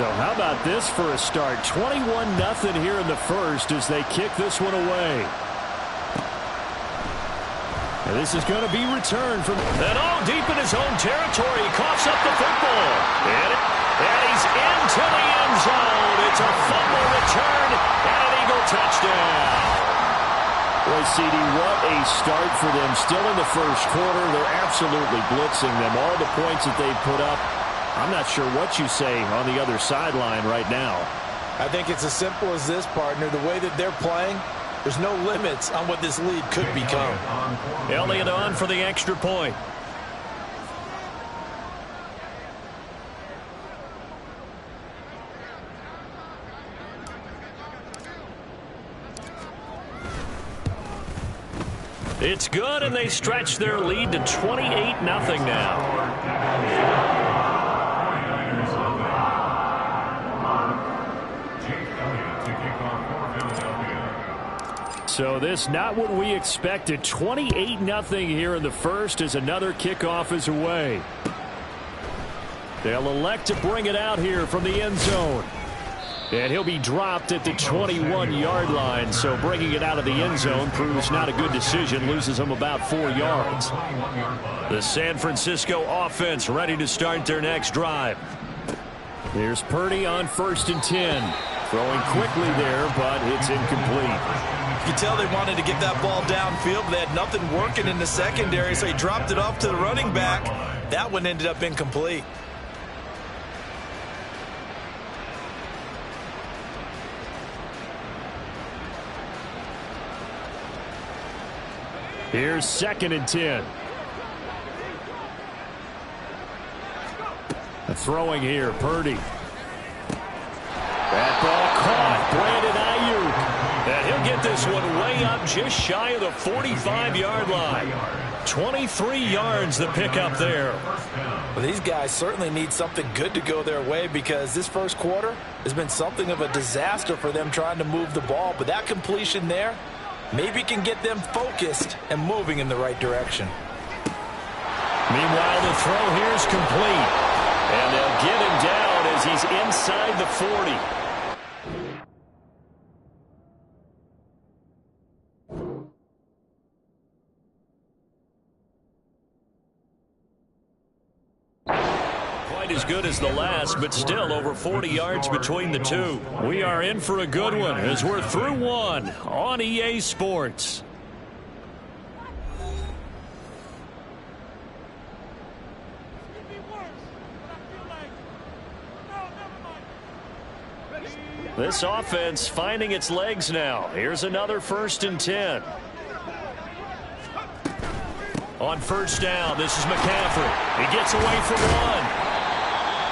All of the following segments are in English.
So how about this for a start? 21-0 here in the first as they kick this one away. And this is going to be returned from... And all deep in his own territory. He coughs up the football. And he's into the end zone. It's a fumble return and an Eagle touchdown. Boy, CD, what a start for them. Still in the first quarter. They're absolutely blitzing them. All the points that they've put up. I'm not sure what you say on the other sideline right now. I think it's as simple as this, partner. The way that they're playing, there's no limits on what this lead could become. Elliott on for the extra point. It's good, and they stretch their lead to 28-0 now. So this not what we expected. 28-0 here in the first as another kickoff is away. They'll elect to bring it out here from the end zone. And he'll be dropped at the 21-yard line. So bringing it out of the end zone proves not a good decision. Loses him about 4 yards. The San Francisco offense ready to start their next drive. Here's Purdy on 1st and 10. Throwing quickly there, but it's incomplete. You can tell they wanted to get that ball downfield, but they had nothing working in the secondary, so he dropped it off to the running back. That one ended up incomplete. Here's 2nd and 10. Throwing here, Purdy. That ball caught. Brandon Ayuk. And he'll get this one way up just shy of the 45-yard line. 23 yards the pickup there. Well, these guys certainly need something good to go their way because this first quarter has been something of a disaster for them trying to move the ball. But that completion there maybe can get them focused and moving in the right direction. Meanwhile, the throw here is complete. And they'll get him down as he's inside the 40. Quite as good as the last, but still over 40 yards between the two. We are in for a good one as we're through one on EA Sports. This offense finding its legs now. Here's another 1st and 10. On 1st down, this is McCaffrey. He gets away from one.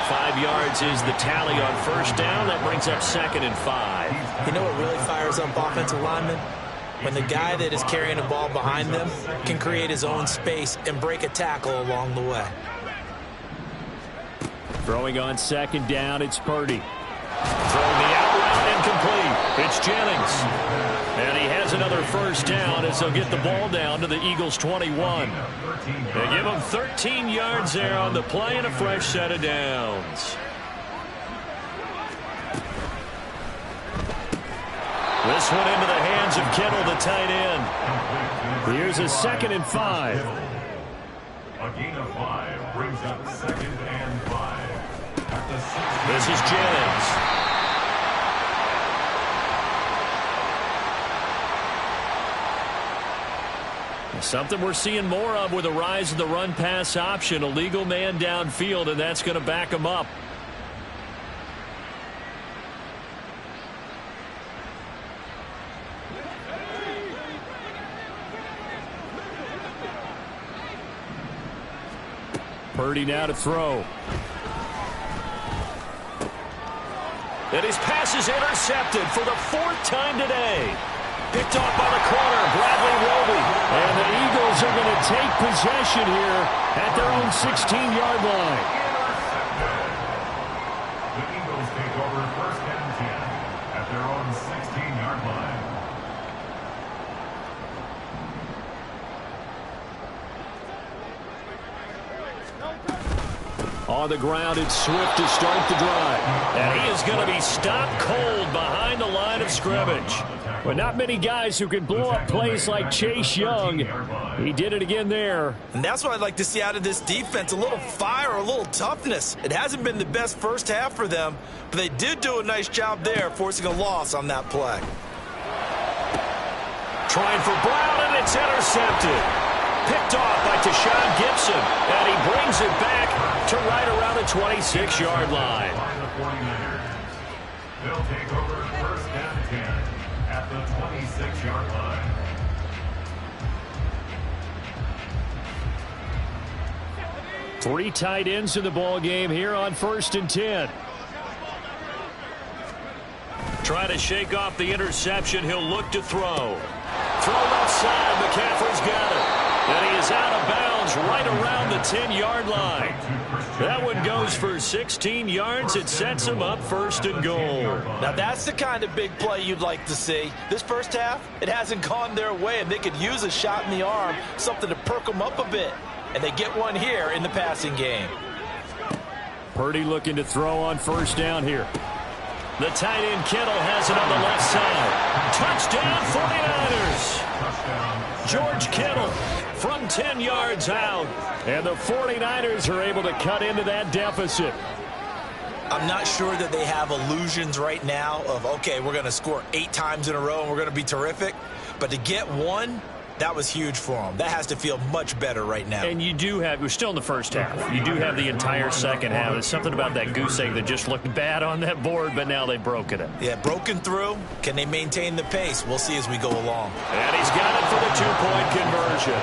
5 yards is the tally on 1st down. That brings up 2nd and 5. You know what really fires up offensive linemen? When the guy that is carrying the ball behind them can create his own space and break a tackle along the way. Throwing on 2nd down, it's Purdy. Throwing the out route incomplete. It's Jennings. And he has another 1st down as they'll get the ball down to the Eagles' 21. They give him 13 yards there on the play and a fresh set of downs. This one into the hands of Kittle, the tight end. Here's a 2nd and 5. A gain of 5 brings up 2nd and 5. This is Jennings. Something we're seeing more of with the rise of the run-pass option. A legal man downfield, and that's going to back him up. Purdy now to throw. And his pass is intercepted for the 4th time today. Picked off by the corner, Bradley Roby. And the Eagles are going to take possession here at their own 16-yard line. The Eagles take over 1st and 10 at their own 16-yard line. On the ground, it's Swift to start the drive. And he is going to be stopped cold behind the line of scrimmage. But not many guys who can blow up plays like Chase Young. He did it again there. And that's what I'd like to see out of this defense, a little fire, a little toughness. It hasn't been the best first half for them, but they did do a nice job there, forcing a loss on that play. Trying for Brown, and it's intercepted. Picked off by Tashawn Gibson, and he brings it back to right around the 26-yard line. They'll take over first down 10 at the 26-yard line. Three tight ends in the ball game here on 1st and 10. Trying to shake off the interception. He'll look to throw. Throw left side. McCaffrey's got it. And he is out of bounds right around the 10-yard line. That one goes for 16 yards. It sets him up 1st and goal. Now that's the kind of big play you'd like to see. This first half, it hasn't gone their way, and they could use a shot in the arm, something to perk them up a bit. And they get one here in the passing game. Purdy looking to throw on 1st down here. The tight end Kittle has it on the left side. Touchdown 49ers. George Kittle from 10 yards out. And the 49ers are able to cut into that deficit. I'm not sure that they have illusions right now of, okay, we're going to score 8 times in a row and we're going to be terrific. But to get one, that was huge for them. That has to feel much better right now. And you do have, we're still in the first half. You do have the entire second half. There's something about that goose egg that just looked bad on that board, but now they've broken it. Yeah, broken through. Can they maintain the pace? We'll see as we go along. And he's got it for the 2-point conversion.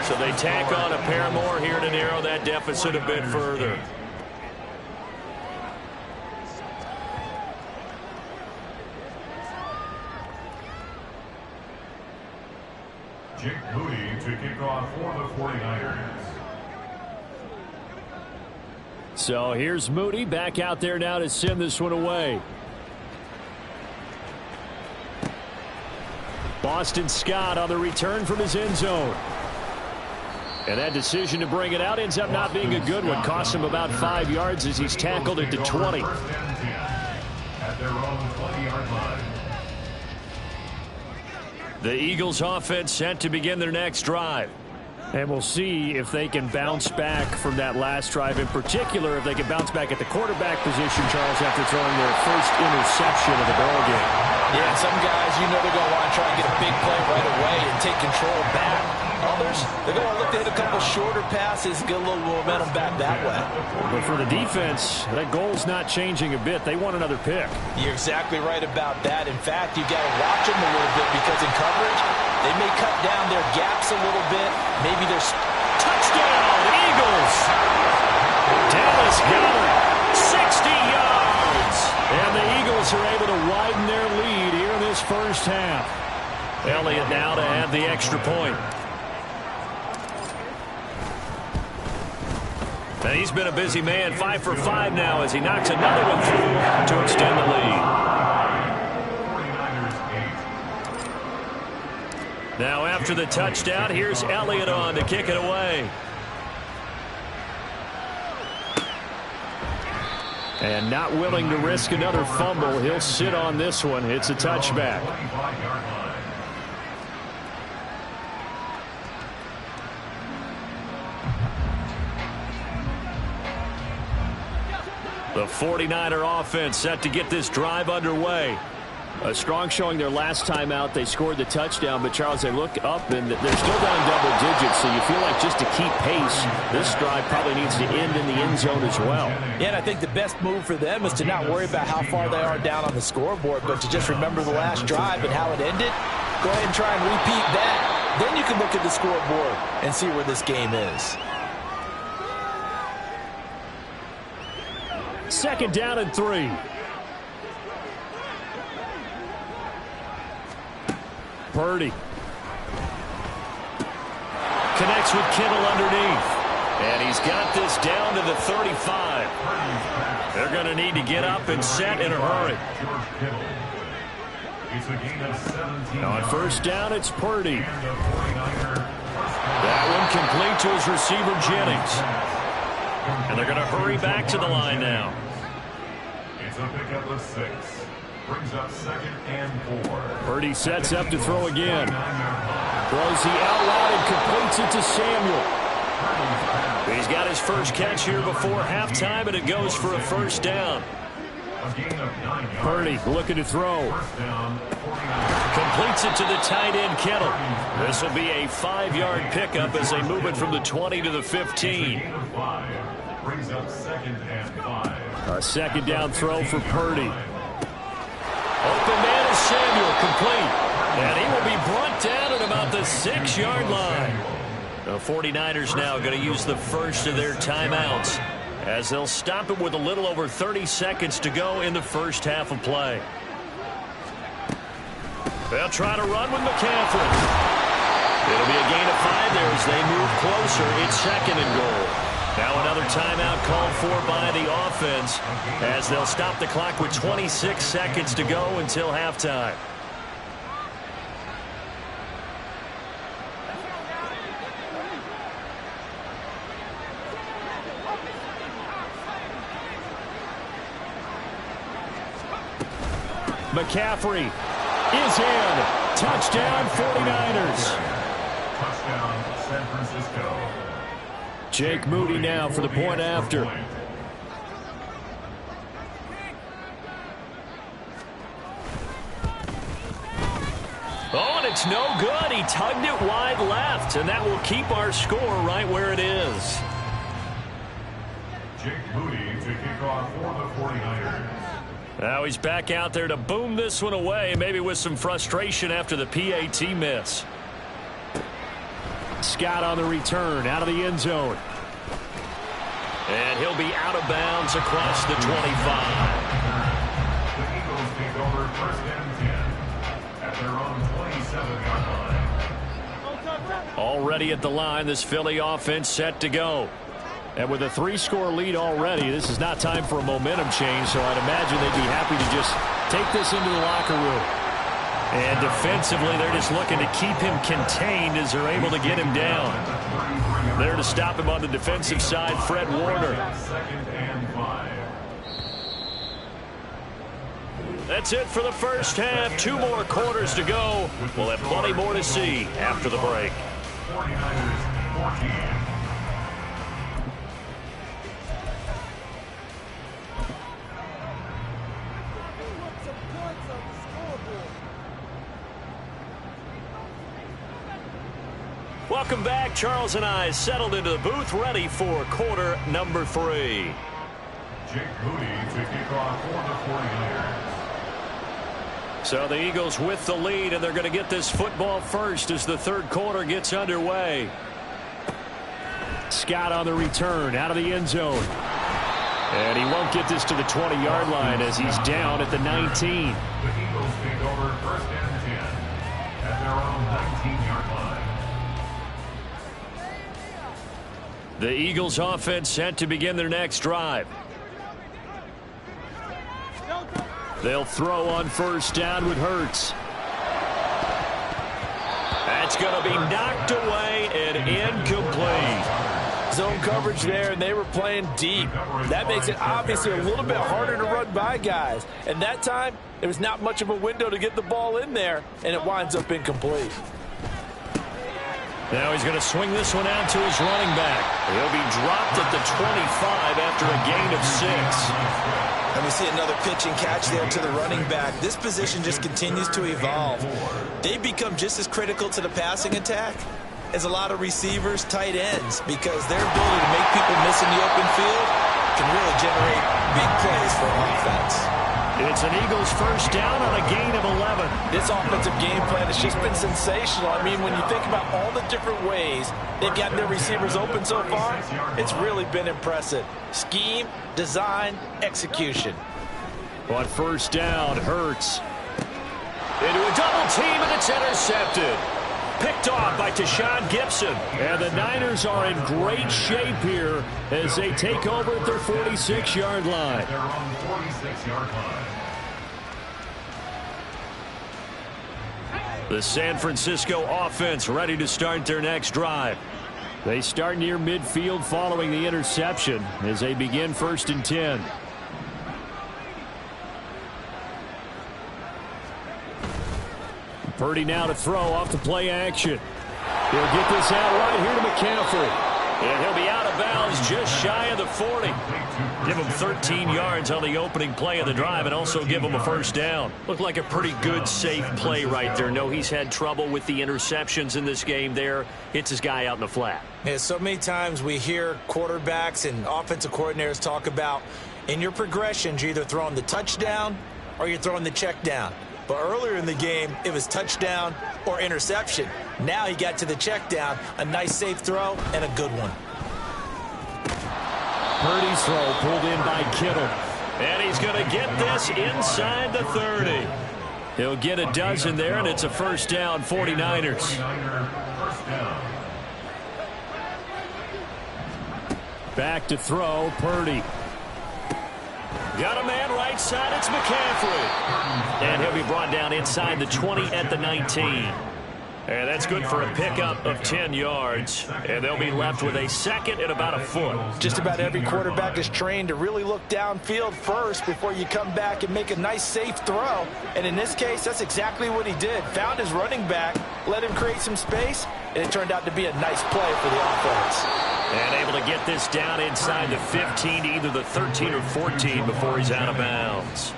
So they tack on a pair more here to narrow that deficit a bit further. Jake Moody to kick off for the 49ers. So here's Moody back out there now to send this one away. Boston Scott on the return from his end zone. And that decision to bring it out ends up not being a good one. Costs him about 5 yards as he's tackled it to 20. At their own 20-yard line. The Eagles offense set to begin their next drive. And we'll see if they can bounce back from that last drive. In particular, if they can bounce back at the quarterback position, Charles, after throwing their first interception of the ball game. Yeah, some guys, you know they're going to want to try and get a big play right away and take control back. Others, they're going to look to hit a couple shorter passes, get a little momentum back that way. But for the defense, that goal's not changing a bit. They want another pick. You're exactly right about that. In fact, you've got to watch them a little bit because in coverage, they may cut down their gaps a little bit. Maybe there's touchdown, Eagles. Dallas got it. 60 yards. And the Eagles are able to widen their lead here in this first half. Elliott now to have the extra point. And he's been a busy man, 5 for 5 now as he knocks another one through to extend the lead. Now after the touchdown, here's Elliott on to kick it away. And not willing to risk another fumble, he'll sit on this one. It's a touchback. The 49er offense set to get this drive underway. A strong showing their last time out. They scored the touchdown, but Charles, they look up and they're still down double digits, so you feel like just to keep pace, this drive probably needs to end in the end zone as well. Yeah, and I think the best move for them is to not worry about how far they are down on the scoreboard, but to just remember the last drive and how it ended. Go ahead and try and repeat that. Then you can look at the scoreboard and see where this game is. 2nd down and 3. Purdy connects with Kittle underneath. And he's got this down to the 35. They're going to need to get up and set in a hurry. On 1st down, it's Purdy. That one complete to his receiver, Jennings. And they're going to hurry back to the line now. It's a pickup of 6. Brings up 2nd and 4. Purdy sets up to throw again. Throws the out route and completes it to Samuel. He's got his first catch here before halftime, and it goes for a first down. Purdy looking to throw. Completes it to the tight end, Kittle. This will be a 5-yard pickup as they move it from the 20 to the 15. Brings up 2nd and 5. A second down throw for Purdy. Open man is Samuel, complete. And he will be brought down at about the 6-yard line. The 49ers now going to use the first of their timeouts as they'll stop it with a little over 30 seconds to go in the first half of play. They'll try to run with McCaffrey. It'll be a gain of 5 there as they move closer. It's 2nd and goal. Now another timeout called for by the offense as they'll stop the clock with 26 seconds to go until halftime. McCaffrey is in. Touchdown 49ers. Touchdown San Francisco. Jake Moody now for the point after. Oh, and it's no good. He tugged it wide left, and that will keep our score right where it is. Jake Moody to kick off for the 49ers. Now he's back out there to boom this one away, maybe with some frustration after the PAT miss. Scott on the return, out of the end zone. And he'll be out of bounds across the 25. The Eagles take over 1st and 10 at their own 27-yard line. Already at the line, this Philly offense set to go. And with a 3-score lead already, this is not time for a momentum change, so I'd imagine they'd be happy to just take this into the locker room. And defensively, they're just looking to keep him contained as they're able to get him down. There to stop him on the defensive side, Fred Warner. 2nd and 5. That's it for the first half. 2 more quarters to go. We'll have plenty more to see after the break. 49ers 14. Welcome back. Charles and I settled into the booth, ready for quarter number 3. Jake Moody to kick off for the 49ers. So the Eagles with the lead, and they're going to get this football first as the third quarter gets underway. Scott on the return, out of the end zone. And he won't get this to the 20-yard line as he's down at the 19. The Eagles take over 1st and 10 at their own 19-yard line. The Eagles offense set to begin their next drive. They'll throw on first down with Hurts. That's going to be knocked away and incomplete. Zone coverage there, and they were playing deep. That makes it obviously a little bit harder to run by guys. And that time, there was not much of a window to get the ball in there, and it winds up incomplete. Now he's going to swing this one out to his running back. He'll be dropped at the 25 after a gain of 6. And we see another pitch and catch there to the running back. This position just continues to evolve. They've become just as critical to the passing attack as a lot of receivers, tight ends, because their ability to make people miss in the open field can really generate big plays for offense. It's an Eagles first down on a gain of 11. This offensive game plan has just been sensational. I mean, when you think about all the different ways they've gotten their receivers open so far, it's really been impressive. Scheme, design, execution. On first down, Hurts into a double team, and it's intercepted. Picked off by Tashawn Gibson. And the Niners are in great shape here as they take over at their 46-yard line. Their own 46-yard line. The San Francisco offense ready to start their next drive. They start near midfield following the interception as they begin 1st and 10. Purdy now to throw off the play action. He'll get this out right here to McCaffrey. And he'll be out of bounds just shy of the 40. Give him 13 yards on the opening play of the drive and also give him a 1st down. Looked like a pretty good, safe play right there. No, he's had trouble with the interceptions in this game there. Hits his guy out in the flat. Yeah, so many times we hear quarterbacks and offensive coordinators talk about in your progressions, you're either throwing the touchdown or you're throwing the check down. But earlier in the game, it was touchdown or interception. Now he got to the check down, a nice safe throw, and a good one. Purdy's throw pulled in by Kittle. And he's going to get this inside the 30. He'll get a dozen there, and it's a 1st down, 49ers. Back to throw, Purdy. Got a man right side, it's McCaffrey. And he'll be brought down inside the 20 at the 19. And that's good for a pickup of 10 yards. And they'll be left with a 2nd and about a foot. Just about every quarterback is trained to really look downfield first before you come back and make a nice safe throw. And in this case, that's exactly what he did. Found his running back, let him create some space, and it turned out to be a nice play for the offense. And able to get this down inside the 15, either the 13 or 14 before he's out of bounds.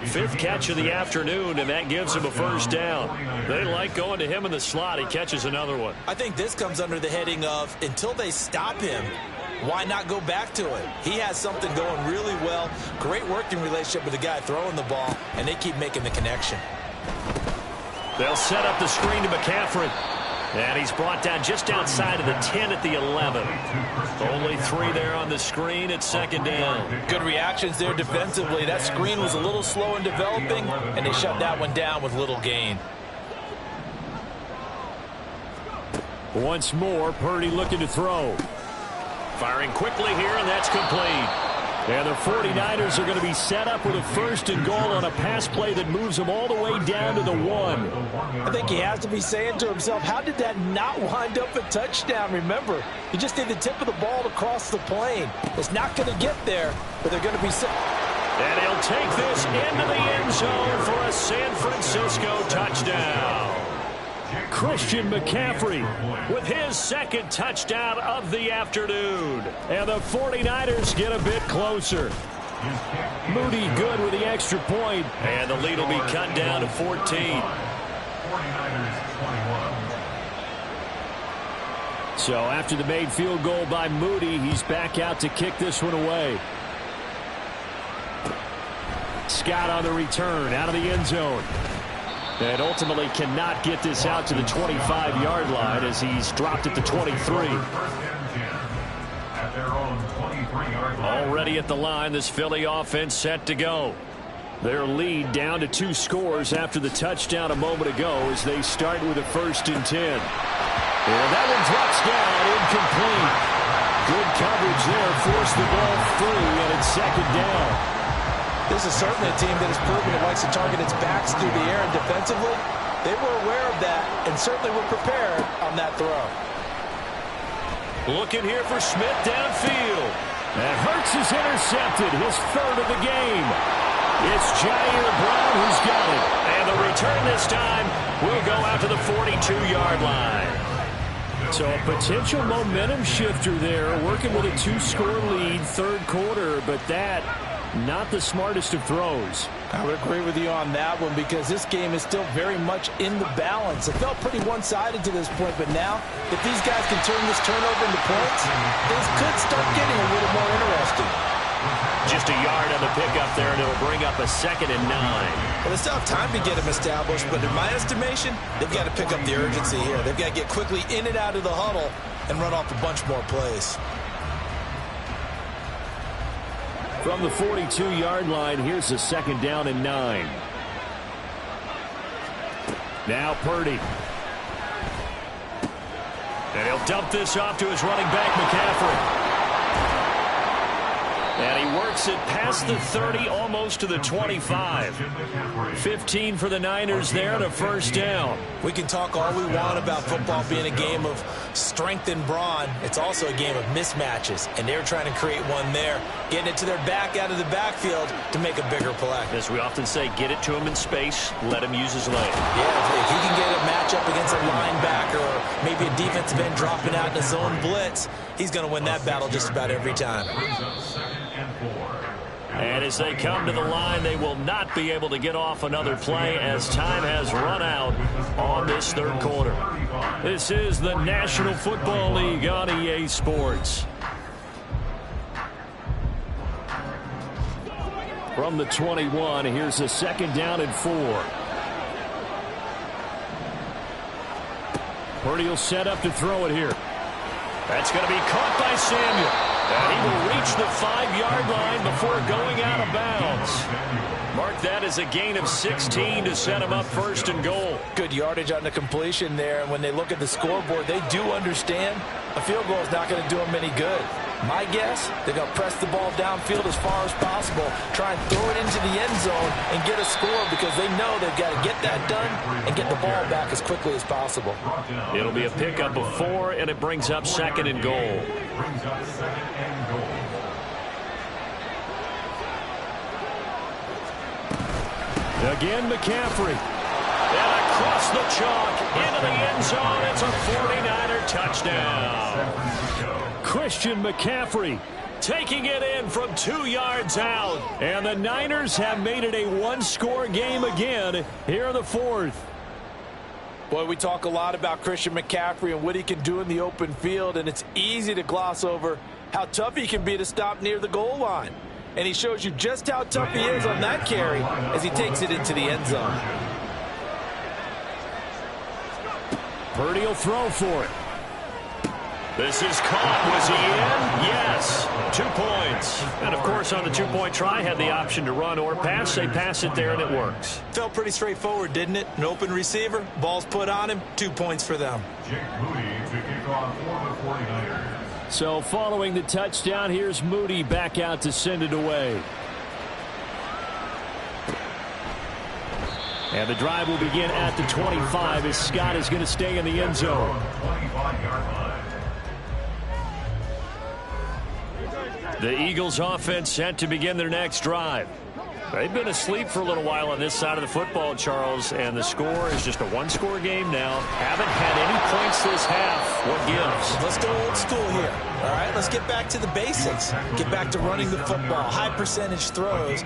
5th catch of the afternoon, and that gives him a 1st down. They like going to him in the slot. He catches another one. I think this comes under the heading of until they stop him, why not go back to it? He has something going really well. Great working relationship with the guy throwing the ball, and they keep making the connection. They'll set up the screen to McCaffrey. And he's brought down just outside of the 10 at the 11. Only 3 there on the screen at 2nd down. Good reactions there defensively. That screen was a little slow in developing, and they shut that one down with little gain. Once more, Purdy looking to throw. Firing quickly here, and that's complete. And the 49ers are going to be set up with a 1st and goal on a pass play that moves them all the way down to the 1. I think he has to be saying to himself, how did that not wind up a touchdown? Remember, he just did the tip of the ball to cross the plane. It's not going to get there, but they're going to be set. And he'll take this into the end zone for a San Francisco touchdown. Christian McCaffrey with his 2nd touchdown of the afternoon. And the 49ers get a bit closer. Moody good with the extra point. And the lead will be cut down to 14. 49ers 21. So after the made field goal by Moody, he's back out to kick this one away. Scott on the return out of the end zone. And ultimately cannot get this out to the 25-yard line as he's dropped at the 23. Already at the line, this Philly offense set to go. Their lead down to 2 scores after the touchdown a moment ago as they start with a 1st and 10. And that one drops down, incomplete. Good coverage there, forced the ball free, and it's 2nd down. This is certainly a team that has proven it likes to target its backs through the air, and defensively, they were aware of that and certainly were prepared on that throw. Looking here for Smith downfield. And Hurts is intercepted, his 3rd of the game. It's Jair Brown who's got it. And the return this time will go out to the 42-yard line. So a potential momentum shifter there, working with a 2-score lead, 3rd quarter, but that not the smartest of throws. I would agree with you on that one because this game is still very much in the balance. It felt pretty one-sided to this point, but now if these guys can turn this turnover into points, things could start getting a little more interesting. Just a yard on the pickup there, and it'll bring up a 2nd and 9. Well, they still have time to get them established, but in my estimation, they've got to pick up the urgency here. They've got to get quickly in and out of the huddle and run off a bunch more plays. From the 42-yard line, here's the 2nd down and 9. Now Purdy. And he'll dump this off to his running back, McCaffrey. And he works it past the 30, almost to the 25. 15 for the Niners there and a first down. We can talk all we want about football being a game of strength and brawn. It's also a game of mismatches, and they're trying to create one there, getting it to their back out of the backfield to make a bigger play. As we often say, get it to him in space, let him use his leg. Yeah, if he can get a matchup against a linebacker or maybe a defensive end dropping out in a zone blitz, he's going to win that battle just about every time. And as they come to the line, they will not be able to get off another play as time has run out on this third quarter. This is the National Football League on EA Sports. From the 21, here's a second down and 4. Purdy will set up to throw it here. That's going to be caught by Samuel. And he will reach the 5-yard line before going out of bounds. Mark that as a gain of 16 to set him up first and goal. Good yardage on the completion there. And when they look at the scoreboard, they do understand a field goal is not going to do them any good. My guess, they're going to press the ball downfield as far as possible, try and throw it into the end zone and get a score because they know they've got to get that done and get the ball back as quickly as possible. It'll be a pickup of 4, and it brings up second and goal. Again, McCaffrey. And across the chalk into the end zone. It's a 49er touchdown. Christian McCaffrey taking it in from 2 yards out. And the Niners have made it a one-score game again here in the fourth. Boy, we talk a lot about Christian McCaffrey and what he can do in the open field, and it's easy to gloss over how tough he can be to stop near the goal line. And he shows you just how tough he is on that carry as he takes it into the end zone. Purdy will throw for it. This is caught. Was he in? Yes. 2 points. And, of course, on the two-point try, had the option to run or pass. They pass it there, and it works. Felt pretty straightforward, didn't it? An open receiver, ball's put on him, 2 points for them. Jake Moody to kick off for the 49ers. So following the touchdown, here's Moody back out to send it away. And the drive will begin at the 25 as Scott is going to stay in the end zone. The Eagles offense set to begin their next drive. They've been asleep for a little while on this side of the football, Charles, and the score is just a one-score game now. Haven't had any points this half. What gives? Let's go old school here. All right, let's get back to the basics. Get back to running the football, high percentage throws.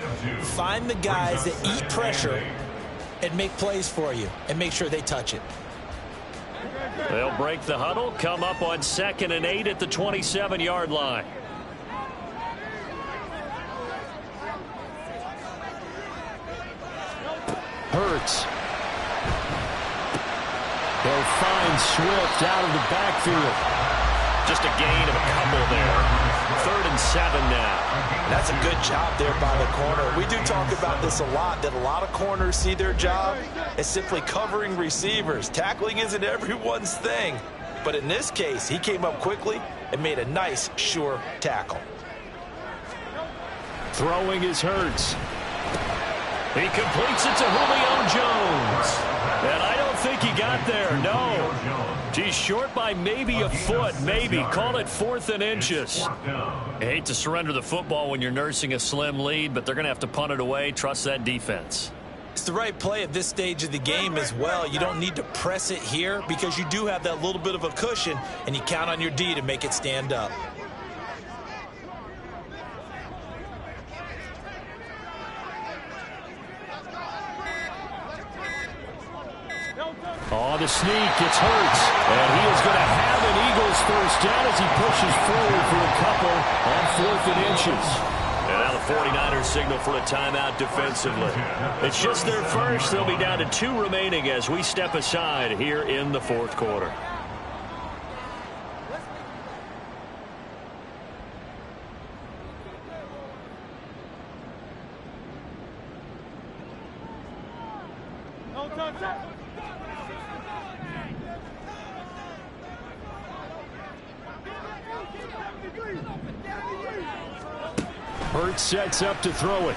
Find the guys that eat pressure and make plays for you and make sure they touch it. They'll break the huddle, come up on 2nd and 8 at the 27-yard line. Hurts. They'll find Swift out of the backfield. Just a gain of a couple there. 3rd and 7 now. That's a good job there by the corner. We do talk about this a lot, that a lot of corners see their job as simply covering receivers. Tackling isn't everyone's thing. But in this case, he came up quickly and made a nice, sure tackle. Throwing is Hurts. He completes it to Julio Jones. And I don't think he got there, no. He's short by maybe a foot, maybe. Call it 4th and inches. I hate to surrender the football when you're nursing a slim lead, but they're going to have to punt it away. Trust that defense. It's the right play at this stage of the game as well. You don't need to press it here because you do have that little bit of a cushion, and you count on your D to make it stand up. Oh, the sneak, it's Hurts. And he is going to have an Eagles first down as he pushes forward for a couple on 4th and inches. And now the 49ers signal for a timeout defensively. It's just their first. They'll be down to 2 remaining as we step aside here in the fourth quarter. Hurts sets up to throw it.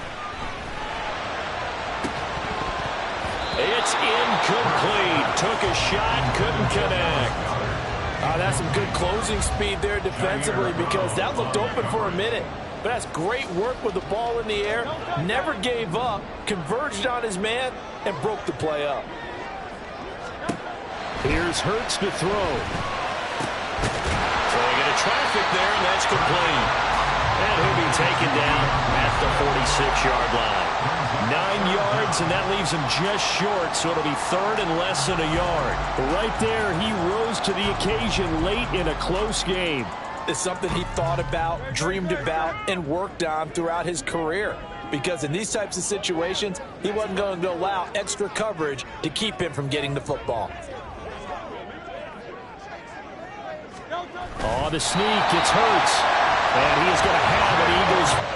It's incomplete. Took a shot, couldn't connect. That's some good closing speed there defensively because that looked open for a minute. But that's great work with the ball in the air. Never gave up, converged on his man, and broke the play up. Here's Hurts to throw. Throwing into traffic there, and that's complete. And he'll be taken down at the 46-yard line. 9 yards, and that leaves him just short, so it'll be third and less than a yard. But right there, he rose to the occasion late in a close game. It's something he thought about, dreamed about, and worked on throughout his career. Because in these types of situations, he wasn't going to allow extra coverage to keep him from getting the football. Oh, the sneak, it's Hurts. And he is going to have an Eagles.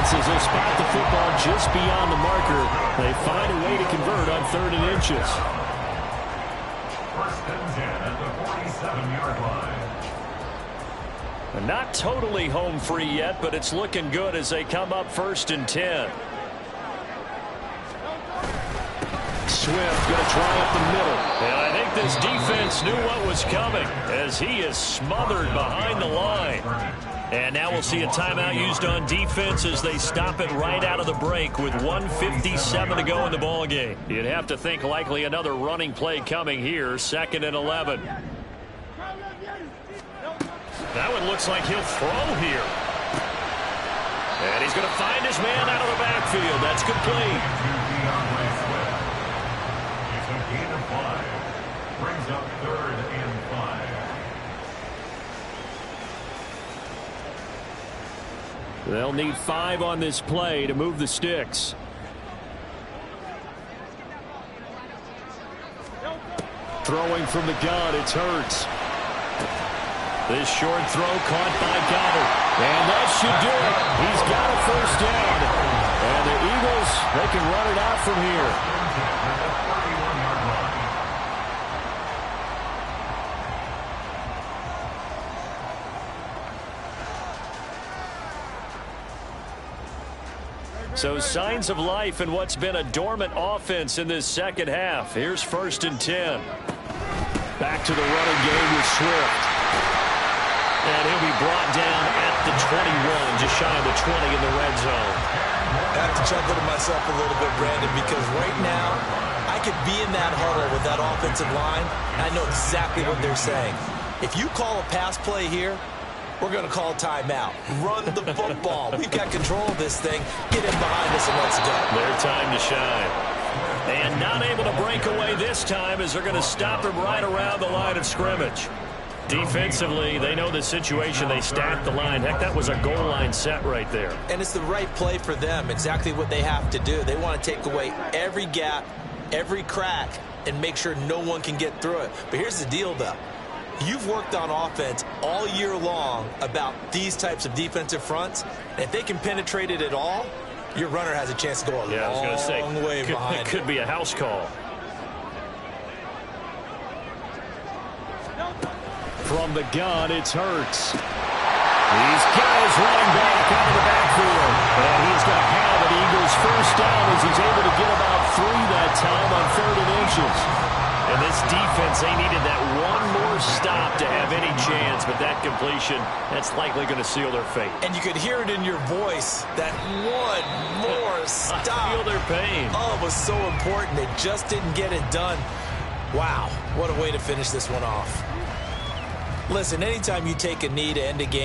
passes. He'll spot the football just beyond the marker. They find a way to convert on 3rd and inches. First and 10 at the 47-yard line. And not totally home free yet, but it's looking good as they come up 1st and 10. Swift going to try up the middle. And I think this defense knew what was coming as he is smothered behind the line. And now we'll see a timeout used on defense as they stop it right out of the break with 1:57 to go in the ballgame. You'd have to think likely another running play coming here, 2nd and 11. That one looks like he'll throw here. And he's going to find his man out of the backfield. That's complete. It's a gain of 5. Brings up 3rd and 5. They'll need 5 on this play to move the sticks. Throwing from the gun, it's Hurts. This short throw caught by Goddard. And that should do it. He's got a 1st down. And the Eagles, they can run it out from here. So signs of life in what's been a dormant offense in this 2nd half. Here's 1st and 10. Back to the running game with Swift. And he'll be brought down at the 21, just shy of the 20 in the red zone. I have to chuckle to myself a little bit, Brandon, because right now I could be in that huddle with that offensive line, and I know exactly what they're saying. If you call a pass play here, we're going to call timeout. Run the football. We've got control of this thing. Get in behind us and let's go. Their time to shine. And not able to break away this time as they're going to stop him right around the line of scrimmage. Defensively, they know the situation. They stacked the line. Heck, that was a goal line set right there. And it's the right play for them. Exactly what they have to do. They want to take away every gap, every crack, and make sure no one can get through it. But here's the deal, though. You've worked on offense all year long about these types of defensive fronts. And if they can penetrate it at all, your runner has a chance to go a long way behind. It could be a house call. From the gun, it's Hurts. These guys running back out of the backfield. And he's going to have an Eagles 1st down as he's able to get about 3 that time on 3rd and inches. And this defense, they needed that one more stop to have any chance, but that completion, that's likely going to seal their fate. And you could hear it in your voice, that one more stop. I feel their pain. Oh, it was so important. They just didn't get it done. Wow, what a way to finish this one off. Listen, anytime you take a knee to end a game,